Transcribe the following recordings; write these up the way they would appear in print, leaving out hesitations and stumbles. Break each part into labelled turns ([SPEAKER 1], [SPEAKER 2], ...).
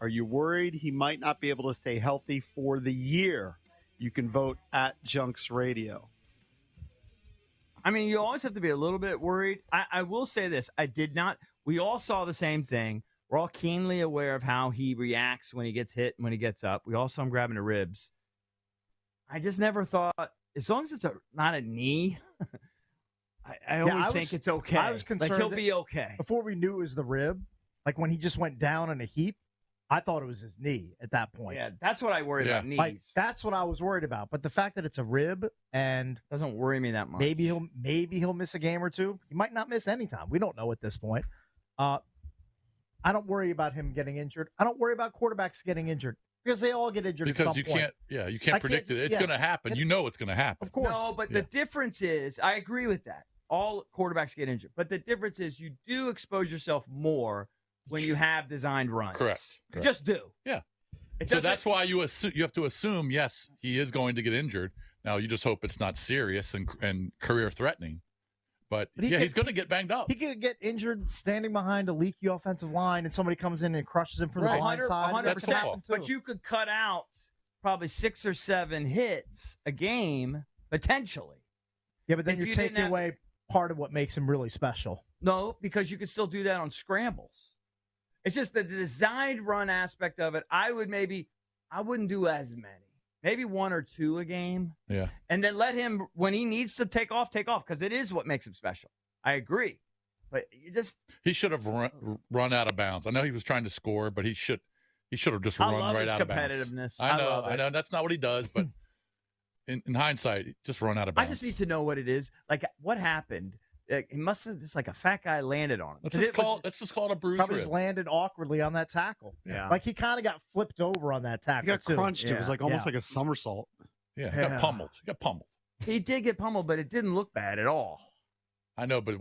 [SPEAKER 1] Are you worried he might not be able to stay healthy for the year? You can vote at Junks Radio.
[SPEAKER 2] I mean, you always have to be a little bit worried. I will say this. We all saw the same thing. We're all keenly aware of how he reacts when he gets hit and when he gets up. We all saw him grabbing the ribs. I just never thought, as long as it's not a knee, I always think it's okay.
[SPEAKER 3] I was concerned
[SPEAKER 2] like he'll be okay.
[SPEAKER 3] Before we knew it was the rib, like when he just went down in a heap, I thought it was his knee at that point.
[SPEAKER 2] Yeah, that's what I worry about, knees.
[SPEAKER 3] Like, that's what I was worried about. But the fact that it's a rib and
[SPEAKER 2] doesn't worry me that much.
[SPEAKER 3] Maybe he'll miss a game or two. He might not miss any time. We don't know at this point. I don't worry about him getting injured. I don't worry about quarterbacks getting injured because they all get injured
[SPEAKER 4] because
[SPEAKER 3] at some
[SPEAKER 4] you
[SPEAKER 3] point.
[SPEAKER 4] can't. Yeah, you can't predict it. It's going to happen. You know it's going to happen.
[SPEAKER 3] Of course.
[SPEAKER 2] No, but the difference is, I agree with that. All quarterbacks get injured, but the difference is you do expose yourself more when you have designed runs.
[SPEAKER 4] Correct.
[SPEAKER 2] You just do.
[SPEAKER 4] Yeah. So that's why you have to assume, yes, he is going to get injured. Now you just hope it's not serious and career threatening. But he's going to get banged up.
[SPEAKER 3] He could get injured standing behind a leaky offensive line, and somebody comes in and crushes him from the blind side.
[SPEAKER 2] 100%. But you could cut out probably 6 or 7 hits a game, potentially.
[SPEAKER 3] Yeah, but then you're taking away part of what makes him really special.
[SPEAKER 2] No, because you could still do that on scrambles. It's just the designed run aspect of it. I wouldn't do as many. Maybe 1 or 2 a game.
[SPEAKER 4] Yeah.
[SPEAKER 2] And then let him, when he needs to take off, because it is what makes him special. I agree. But
[SPEAKER 4] he should have run out of bounds. I know he was trying to score, but he should have just run right out of bounds.
[SPEAKER 2] Competitiveness.
[SPEAKER 4] I know. That's not what he does, but in hindsight, just run out of bounds.
[SPEAKER 2] I just need to know what it is. Like, what happened? He must have just like a fat guy landed on him.
[SPEAKER 4] Let's just call it a bruise.
[SPEAKER 3] Probably just landed awkwardly on that tackle.
[SPEAKER 2] Yeah.
[SPEAKER 3] Like he kind of got flipped over on that tackle.
[SPEAKER 1] He got crunched.
[SPEAKER 3] Yeah.
[SPEAKER 1] It was like almost like a somersault.
[SPEAKER 4] Yeah. He got pummeled.
[SPEAKER 2] He did get pummeled, but it didn't look bad at all.
[SPEAKER 4] I know, but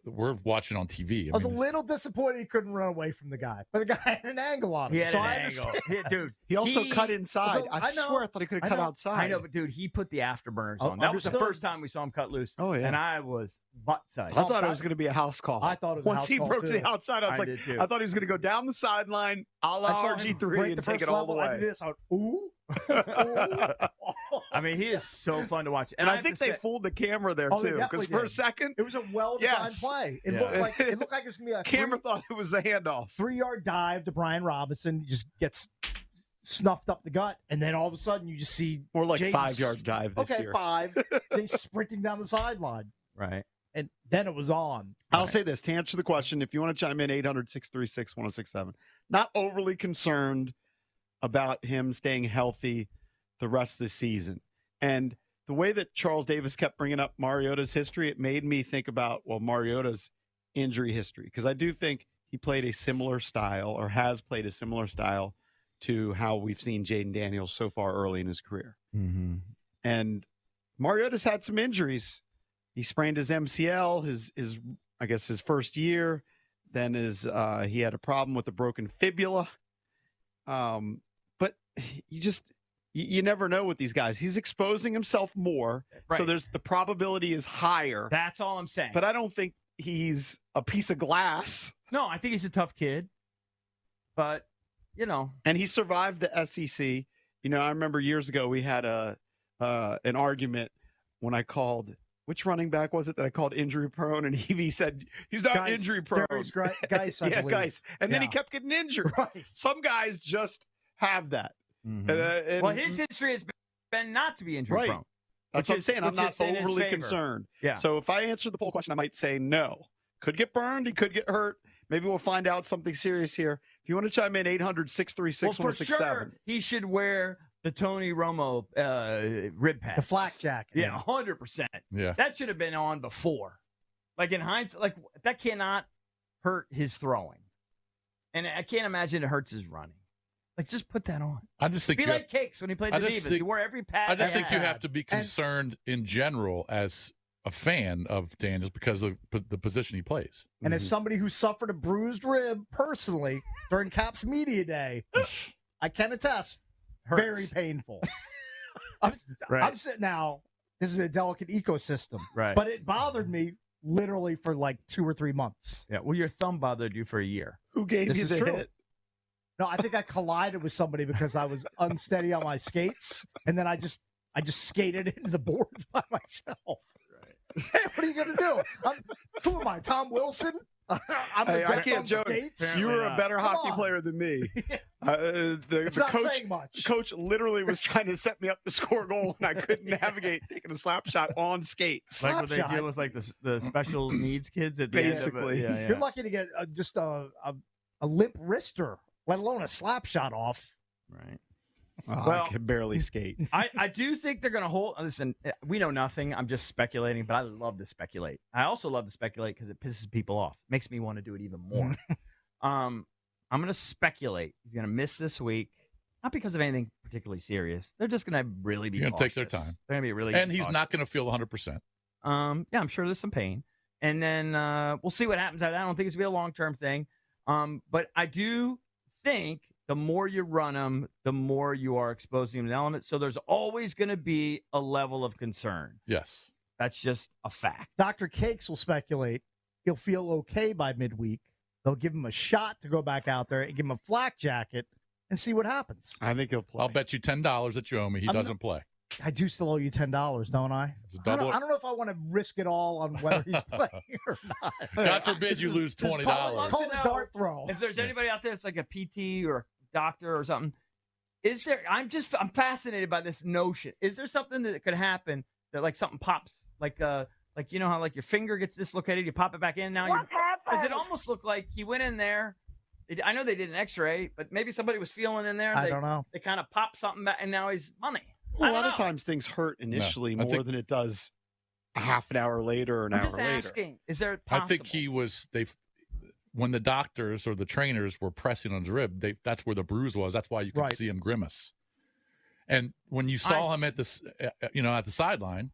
[SPEAKER 4] we're watching on TV.
[SPEAKER 3] I was a little disappointed he couldn't run away from the guy, but the guy had an angle on him.
[SPEAKER 2] He had an angle.
[SPEAKER 3] Dude,
[SPEAKER 1] he also cut inside. I swear I thought he could have cut outside.
[SPEAKER 2] I know, but dude, he put the afterburners on. That was the first time we saw him cut loose.
[SPEAKER 1] Oh, yeah.
[SPEAKER 2] And I was butt-sized.
[SPEAKER 1] I thought it was going to be a house call.
[SPEAKER 3] I thought it was
[SPEAKER 1] Once
[SPEAKER 3] a house
[SPEAKER 1] he
[SPEAKER 3] call
[SPEAKER 1] broke to
[SPEAKER 3] too.
[SPEAKER 1] the outside, I was like, I thought he was going to go down the sideline a la RG3 and take it all the way.
[SPEAKER 3] I did this. I went, ooh.
[SPEAKER 2] I mean, he is so fun to watch.
[SPEAKER 1] And I think they fooled the camera there, too, because for a second,
[SPEAKER 3] it was a well-designed play. It looked like it was going to be a
[SPEAKER 1] camera thought it was a handoff.
[SPEAKER 3] 3-yard dive to Brian Robinson, just gets snuffed up the gut, and then all of a sudden you just see
[SPEAKER 1] more like 5-yard dive this year.
[SPEAKER 3] 5. They sprinting down the sideline.
[SPEAKER 2] Right.
[SPEAKER 3] And then it was on.
[SPEAKER 1] I'll say this to answer the question. If you want to chime in, 800-636-1067. Not overly concerned about him staying healthy the rest of the season. And the way that Charles Davis kept bringing up Mariota's history, it made me think about, Mariota's injury history. Because I do think he played a similar style or has played a similar style to how we've seen Jayden Daniels so far early in his career.
[SPEAKER 2] Mm-hmm.
[SPEAKER 1] And Mariota's had some injuries. He sprained his MCL his first year. Then he had a problem with a broken fibula. But you never know with these guys. He's exposing himself more, so the probability is higher.
[SPEAKER 2] That's all I'm saying.
[SPEAKER 1] But I don't think he's a piece of glass.
[SPEAKER 2] No, I think he's a tough kid. But,
[SPEAKER 1] and he survived the SEC. I remember years ago we had an argument when I called. Which running back was it that I called injury prone? And he said he's not injury prone.
[SPEAKER 3] Guys, I believe.
[SPEAKER 1] Guys. And then he kept getting injured.
[SPEAKER 3] Right.
[SPEAKER 1] Some guys just have that.
[SPEAKER 2] Mm-hmm. Well, his history has been not to be injury prone.
[SPEAKER 1] That's what I'm saying. I'm not overly concerned.
[SPEAKER 2] Yeah.
[SPEAKER 1] So if I answer the poll question, I might say no. Could get burned. He could get hurt. Maybe we'll find out something serious here. If you want to chime in, 800-636-1067.
[SPEAKER 2] Well, for sure, he should wear the Tony Romo rib pads.
[SPEAKER 3] The flak jacket.
[SPEAKER 2] Yeah, 100%.
[SPEAKER 4] Yeah.
[SPEAKER 2] That should have been on before. Like in hindsight, that cannot hurt his throwing. And I can't imagine it hurts his running. Just put that on.
[SPEAKER 4] I just think
[SPEAKER 2] like Cakes when he played the Divas. He wore every pad.
[SPEAKER 4] I just think you have to be concerned in general as a fan of Daniels because of the position he plays.
[SPEAKER 3] And as somebody who suffered a bruised rib personally during Cap's media day, I can attest, very painful. I'm sitting now. This is a delicate ecosystem,
[SPEAKER 2] right?
[SPEAKER 3] But it bothered me literally for 2 or 3 months.
[SPEAKER 2] Yeah. Well, your thumb bothered you for a year.
[SPEAKER 1] Who gave you the hit?
[SPEAKER 3] No, I think I collided with somebody because I was unsteady on my skates, and then I just skated into the boards by myself. Right. Hey, what are you gonna do? Who am I? Tom Wilson? I'm
[SPEAKER 1] I can't joke.
[SPEAKER 3] Skates?
[SPEAKER 1] You were a better hockey player than me. The coach literally was trying to set me up to score a goal, and I couldn't navigate taking a slap shot on skates.
[SPEAKER 2] Like what they deal with, like the special needs kids at the
[SPEAKER 1] basically.
[SPEAKER 2] End of it.
[SPEAKER 3] You're lucky to get just a limp wrister, let alone a slap shot off.
[SPEAKER 2] Right.
[SPEAKER 1] Well, I can barely skate.
[SPEAKER 2] I do think they're going to hold. Listen, we know nothing. I'm just speculating, but I love to speculate. I also love to speculate because it pisses people off. Makes me want to do it even more. I'm going to speculate. He's going to miss this week, not because of anything particularly serious. They're just going to really be.
[SPEAKER 4] Going to take their time.
[SPEAKER 2] They're going to be really.
[SPEAKER 4] And he's not going to feel 100%.
[SPEAKER 2] Yeah, I'm sure there's some pain, and then we'll see what happens. I don't think it's going to be a long-term thing. But I do think the more you run them, the more you are exposing them to elements. So there's always going to be a level of concern.
[SPEAKER 4] Yes.
[SPEAKER 2] That's just a fact.
[SPEAKER 3] Dr. Cakes will speculate he'll feel okay by midweek. They'll give him a shot to go back out there and give him a flak jacket and see what happens.
[SPEAKER 1] I think he'll play.
[SPEAKER 4] I'll bet you $10 that you owe me. He doesn't play.
[SPEAKER 3] I do still owe you $10, don't I? I don't know if I want to risk it all on whether he's playing or not.
[SPEAKER 4] God forbid you lose $20.
[SPEAKER 3] It's called a dart throw.
[SPEAKER 2] If there's anybody out there that's like a PT or a doctor or something, is there? I'm fascinated by this notion. Is there something that could happen that like something pops, like you know how like your finger gets dislocated, you pop it back in. Now does it almost look like he went in there? I know they did an X-ray, but maybe somebody was feeling in there. And
[SPEAKER 3] I don't know.
[SPEAKER 2] They kind of popped something back, and now he's money.
[SPEAKER 1] Well, a lot of times things hurt initially more than it does a half an hour later or an hour later.
[SPEAKER 2] I'm just asking, is there possible?
[SPEAKER 4] I think he was when the doctors or the trainers were pressing on his rib, that's where the bruise was. That's why you could see him grimace. And when you saw him at this, at the sideline,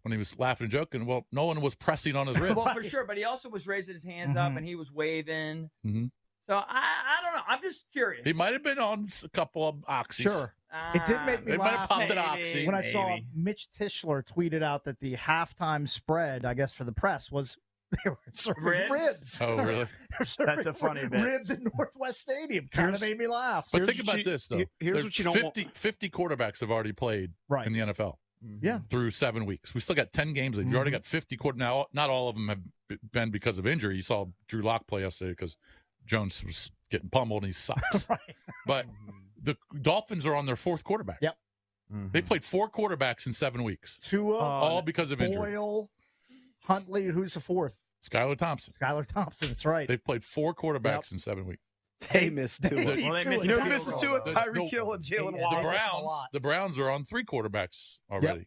[SPEAKER 4] when he was laughing and joking, well, no one was pressing on his rib.
[SPEAKER 2] Well, for sure, but he also was raising his hands up and he was waving.
[SPEAKER 4] Mm-hmm.
[SPEAKER 2] So I don't know. I'm just curious.
[SPEAKER 4] He might have been on a couple of oxys.
[SPEAKER 3] Sure. It did make me
[SPEAKER 4] they
[SPEAKER 3] laugh.
[SPEAKER 4] Might have popped an oxy.
[SPEAKER 3] When I saw Mitch Tischler tweeted out that the halftime spread, I guess, for the press was they were serving ribs.
[SPEAKER 4] Oh, really?
[SPEAKER 2] That's a funny bit.
[SPEAKER 3] Ribs in Northwest Stadium kind of made me laugh.
[SPEAKER 4] But think about this, though.
[SPEAKER 1] Here's what you don't
[SPEAKER 4] 50 quarterbacks have already played in the NFL.
[SPEAKER 3] Yeah.
[SPEAKER 4] Through 7 weeks. We still got 10 games. You already got 50 quarterbacks. Now, not all of them have been because of injury. You saw Drew Lock play yesterday because Jones was getting pummeled and he sucks. But the Dolphins are on their fourth quarterback.
[SPEAKER 3] Yep.
[SPEAKER 4] They played 4 quarterbacks in 7 weeks.
[SPEAKER 3] Tua,
[SPEAKER 4] all because of injury.
[SPEAKER 3] Boyle, Huntley, who's the fourth?
[SPEAKER 4] Skylar Thompson.
[SPEAKER 3] That's right.
[SPEAKER 4] They've played 4 quarterbacks in they weeks.
[SPEAKER 1] They missed Tua.
[SPEAKER 2] Who
[SPEAKER 1] misses Tua? Tyreek Hill and Jalen Waddle.
[SPEAKER 4] The Browns are on 3 quarterbacks already.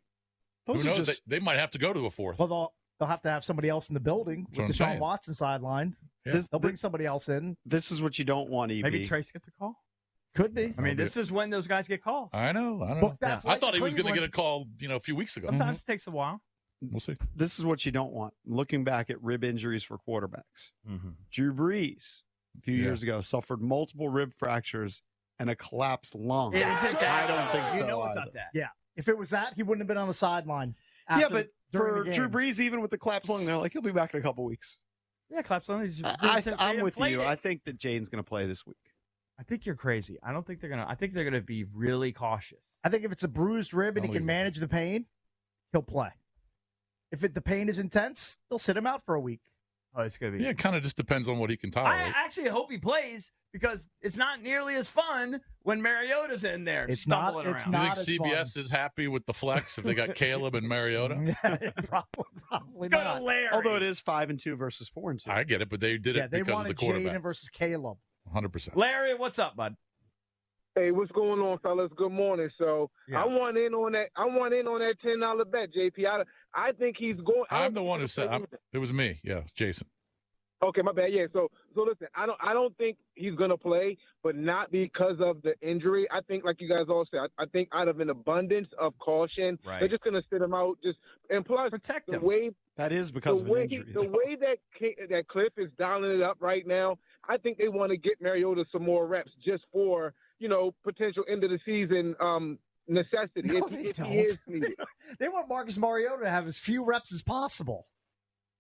[SPEAKER 3] Yep.
[SPEAKER 4] Who knows? They might have to go to a 4th.
[SPEAKER 3] Well, they'll have to have somebody else in the building with Deshaun Watson sidelined. Yeah. They'll bring somebody else in.
[SPEAKER 1] This is what you don't want, EB.
[SPEAKER 2] Maybe Trace gets a call.
[SPEAKER 3] Could be.
[SPEAKER 2] I mean, this is when those guys get calls.
[SPEAKER 4] I know. I thought he was going to get a call, a few weeks ago.
[SPEAKER 2] Sometimes it takes a while.
[SPEAKER 4] We'll see.
[SPEAKER 1] This is what you don't want. Looking back at rib injuries for quarterbacks, Drew Brees a few years ago suffered multiple rib fractures and a collapsed lung. I don't think so.
[SPEAKER 2] You know it's not that.
[SPEAKER 3] Yeah. If it was that, he wouldn't have been on the sideline.
[SPEAKER 1] But for Drew Brees, even with the collapsed lung, they're like, he'll be back in a couple weeks.
[SPEAKER 2] Yeah, collapsed lung.
[SPEAKER 1] I'm with you. I think that Jaden's going to play this week.
[SPEAKER 2] I think you're crazy. I don't think they're going to. I think they're going to be really cautious.
[SPEAKER 3] I think if it's a bruised rib and he can manage the pain, he'll play. If the pain is intense, they'll sit him out for a week.
[SPEAKER 2] Oh, it's going to be.
[SPEAKER 4] Yeah, it kind of just depends on what he can tolerate.
[SPEAKER 2] I actually hope he plays because it's not nearly as fun when Mariota's in there stumbling around.
[SPEAKER 4] You think CBS is happy with the flex if they got Caleb and Mariota?
[SPEAKER 3] Probably not.
[SPEAKER 1] Although it is 5-2 versus 4-2.
[SPEAKER 4] I get it, but they did it because of the quarterback.
[SPEAKER 3] Jayden versus Caleb.
[SPEAKER 4] 100%.
[SPEAKER 2] Larry, what's up, bud?
[SPEAKER 5] Hey, what's going on, fellas? Good morning. So I want in on that. I want in on that $10 bet, JP. I think he's going.
[SPEAKER 4] I'm the one who said it was me. Yeah, it's Jason.
[SPEAKER 5] Okay, my bad. Yeah. So listen, I don't think he's gonna play, but not because of the injury. I think, like you guys all said, I think out of an abundance of caution, they're just gonna sit him out. And plus,
[SPEAKER 2] protect
[SPEAKER 5] him.
[SPEAKER 1] That is because of an injury.
[SPEAKER 5] The way that Cliff is dialing it up right now, I think they want to get Mariota some more reps just for potential end of the season necessity.
[SPEAKER 3] No,
[SPEAKER 5] if he is needed.
[SPEAKER 3] They want Marcus Mariota to have as few reps as possible.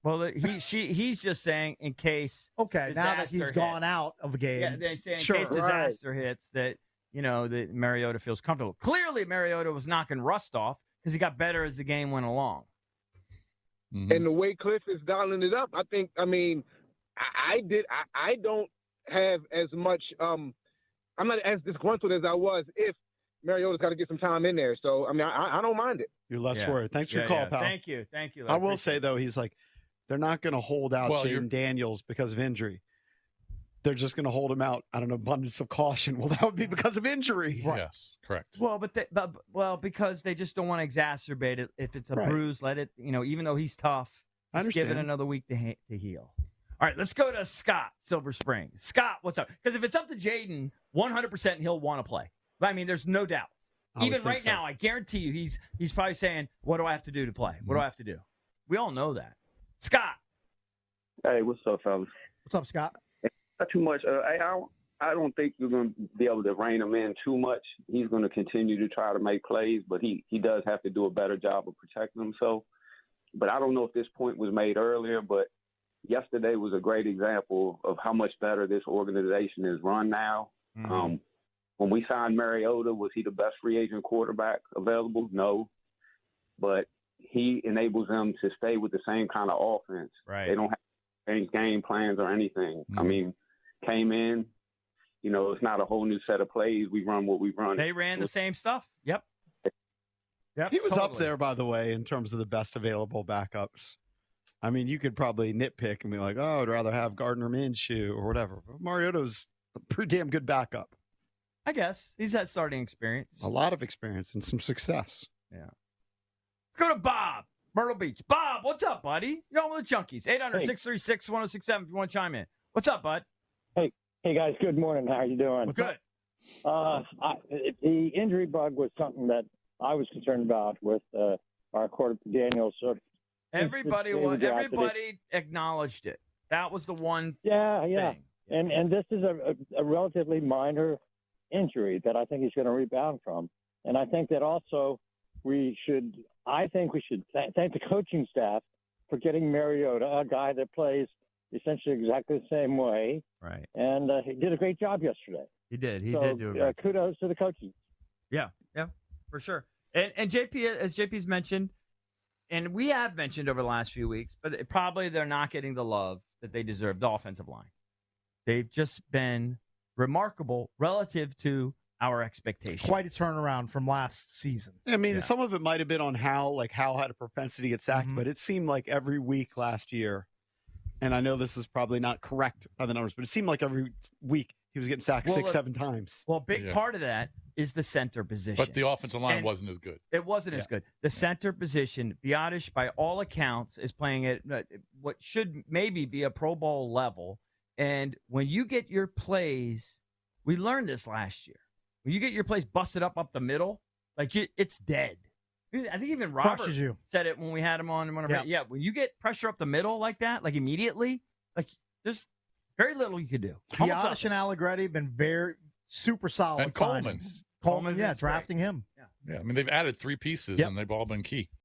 [SPEAKER 2] Well, he's just saying in case.
[SPEAKER 3] Okay, now that he's gone out of the game.
[SPEAKER 2] Yeah, they say in case disaster hits that that Mariota feels comfortable. Clearly, Mariota was knocking rust off because he got better as the game went along.
[SPEAKER 5] Mm-hmm. And the way Cliff is dialing it up, I don't have as much. I'm not as disgruntled as I was if Mariota's got to get some time in there. So I don't mind it.
[SPEAKER 1] You're less worried. Thanks for your call, pal.
[SPEAKER 2] Thank you.
[SPEAKER 1] I will say though, he's like, they're not going to hold out Jayden Daniels because of injury. They're just going to hold him out out of an abundance of caution. Well, that would be because of injury.
[SPEAKER 4] Right. Yes, correct.
[SPEAKER 2] Well, because they just don't want to exacerbate it. If it's a bruise, let it. Even though he's tough, just give it another week to heal. All right, let's go to Scott, Silver Spring. Scott, what's up? Because if it's up to Jayden, 100% he'll want to play. There's no doubt. Even right now, I guarantee you, he's probably saying, "What do I have to do to play? What do I have to do?" We all know that. Scott.
[SPEAKER 6] Hey, what's up, fellas?
[SPEAKER 3] What's up, Scott?
[SPEAKER 6] Not too much. I don't think you're going to be able to rein him in too much. He's going to continue to try to make plays, but he does have to do a better job of protecting himself. But I don't know if this point was made earlier, but yesterday was a great example of how much better this organization is run now. Mm-hmm. When we signed Mariota, was he the best free agent quarterback available? No. But he enables them to stay with the same kind of offense.
[SPEAKER 2] Right.
[SPEAKER 6] They don't have to change game plans or anything. Mm-hmm. Came in, it's not a whole new set of plays. We run what we run.
[SPEAKER 2] They ran the same stuff. Yep.
[SPEAKER 1] He was up there, by the way, in terms of the best available backups. You could probably nitpick and be like, oh, I'd rather have Gardner Minshew or whatever. But Mariota's a pretty damn good backup.
[SPEAKER 2] I guess. He's had starting experience.
[SPEAKER 1] A lot of experience and some success.
[SPEAKER 2] Yeah. Let's go to Bob, Myrtle Beach. Bob, what's up, buddy? You're on with the Junkies. 800-636-1067 if you want to chime in. What's up, bud?
[SPEAKER 7] Hey guys, good morning. How are you doing?
[SPEAKER 2] What's good?
[SPEAKER 7] The injury bug was something that I was concerned about with our quarterback Daniels. So
[SPEAKER 2] everybody acknowledged it. That was the one
[SPEAKER 7] thing.
[SPEAKER 2] Yeah.
[SPEAKER 7] And this is a relatively minor injury that I think he's going to rebound from. And I think that also we should thank the coaching staff for getting Mariota, a guy that plays essentially exactly the same way.
[SPEAKER 2] Right.
[SPEAKER 7] And he did a great job yesterday.
[SPEAKER 2] He did. He did do a great
[SPEAKER 7] kudos to the coaches.
[SPEAKER 2] Yeah, for sure. And JP, as JP's mentioned, and we have mentioned over the last few weeks, but probably they're not getting the love that they deserve, the offensive line. They've just been remarkable relative to our expectations.
[SPEAKER 3] Quite a turnaround from last season.
[SPEAKER 1] Some of it might have been on Hal had a propensity to get sacked, but it seemed like every week last year, and I know this is probably not correct by the numbers, but it seemed like every week he was getting sacked 6-7 times.
[SPEAKER 2] Well, a big part of that is the center position.
[SPEAKER 4] But the offensive line wasn't as good.
[SPEAKER 2] It wasn't as good. The center position, Biotish, by all accounts, is playing at what should maybe be a Pro Bowl level. And when you get your plays, we learned this last year. When you get your plays busted up the middle, it's dead. I think even Robert said it when we had him on. When you get pressure up the middle like that, immediately, there's very little you could do.
[SPEAKER 3] Biotish and Allegretti have been very super solid.
[SPEAKER 4] And Coleman,
[SPEAKER 3] drafting him.
[SPEAKER 4] Yeah, they've added 3 pieces and they've all been key.